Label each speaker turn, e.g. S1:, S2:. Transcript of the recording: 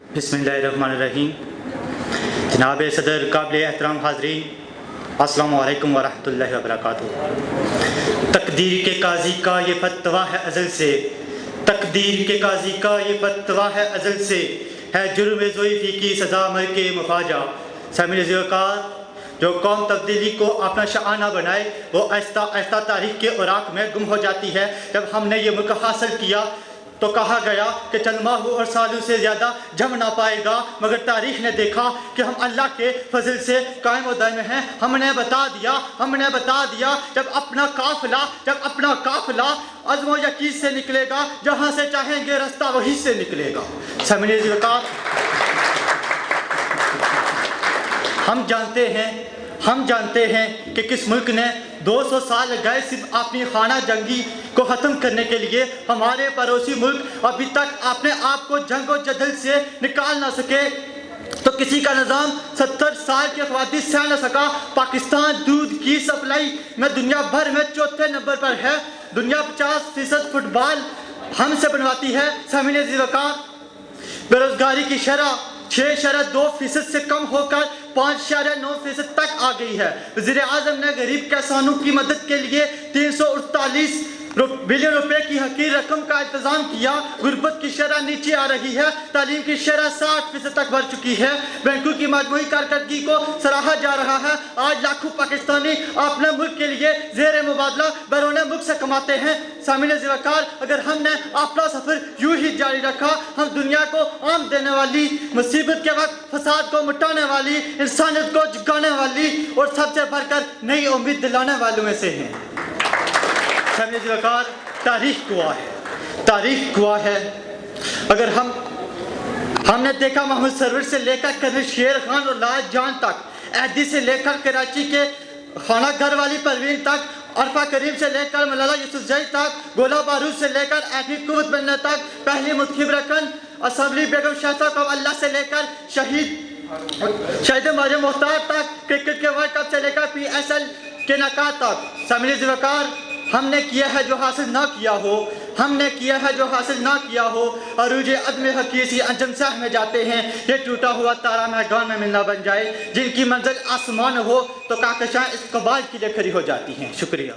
S1: बिस्मिल्लाहिर्रहमानिर्रहीम। जनाब सदर, काबिल एहतराम हाज़रीन, अस्सलामु अलैकुम वरहमतुल्लाहि वबरकातुहू। तकदीर के काजी का ये फतवा है अज़ल से, तकदीर के काजी का ये फतवा है अज़ल से, है जुर्म ज़ोईफ़ी की सज़ा मर के मुफाजा। सामने ज़िक्र जो कौम तब्दीली को अपना शआना बनाए वो आहिस्ता आहिस्ता तारीख़ के औराक में गुम हो जाती है। जब हमने ये मुल्क हासिल किया तो कहा गया कि चंद माह और सालों से ज़्यादा जम ना पाएगा, मगर तारीख़ ने देखा कि हम अल्लाह के फजल से कायम व दायम हैं। हमने बता दिया जब अपना काफ़िला अज़्म व यकीन से निकलेगा, जहाँ से चाहेंगे रास्ता वहीं से निकलेगा। सामने ज़िक्र हम जानते हैं कि किस मुल्क ने 200 साल गए सिर्फ अपनी खाना जंगी को ख़त्म करने के लिए। हमारे पड़ोसी मुल्क अभी तक अपने आप को जंग और जदल से निकाल ना सके तो किसी का निज़ाम 70 साल की आबादी सह न सका। पाकिस्तान दूध की सप्लाई में दुनिया भर में चौथे नंबर पर है। दुनिया 50% फुटबॉल हमसे बनवाती है। सामने ज़िक्र बेरोजगारी की शरह 6.2% से कम होकर 5.9% तक आ गई है। वज़ीर आज़म ने गरीब किसानों की मदद के लिए 348 बिलियन रुपए की हकीर रकम का इंतजाम किया। गुर्बत की शरह नीचे आ रही है। तालीम की शरह 60% तक बढ़ चुकी है। बैंकों की मजमूई कारकर्दगी को सराहा जा रहा है। आज लाखों पाकिस्तानी अपने मुल्क के लिए ज़ेर मुबादला बैरून मुल्क से कमाते हैं। सामने ज़िक्र अगर हमने अपना सफ़र यूं ही जारी रखा, हम दुनिया को आम देने वाली, मुसीबत के वक्त फसाद को मिटाने वाली, इंसानियत को जगाने वाली और सबसे बढ़कर नई उम्मीद दिलाने वालों में से हैं। तारीख गवाह है। अगर हमने देखा मोहम्मद सरवर से लेकर कर्नल शेर खान और लाल जान तक, ऐदी से लेकर कराची के खाना घर वाली परवीन तक, अरफा करीम से लेकर मलाला यूसुफजई तक, गोला बारूद से लेकर ऐसी कुव्वत बनने तक, पहली मुतखिब रकन असम्बली बेगम शाहता को अल्लाह से लेकर शहीद माजे मुख्तार तक, क्रिकेट के वर्ल्ड कप से लेकर PSL के नकात तक। सामने ज़िक्र हमने किया है जो हासिल ना किया हो, अरूज अदम हकीसी अंजम साह में जाते हैं। ये टूटा हुआ तारा मैदान में मिलना बन जाए, जिनकी मंजिल आसमान हो तो काकशां इस कबाल के लिए खड़ी हो जाती हैं। शुक्रिया।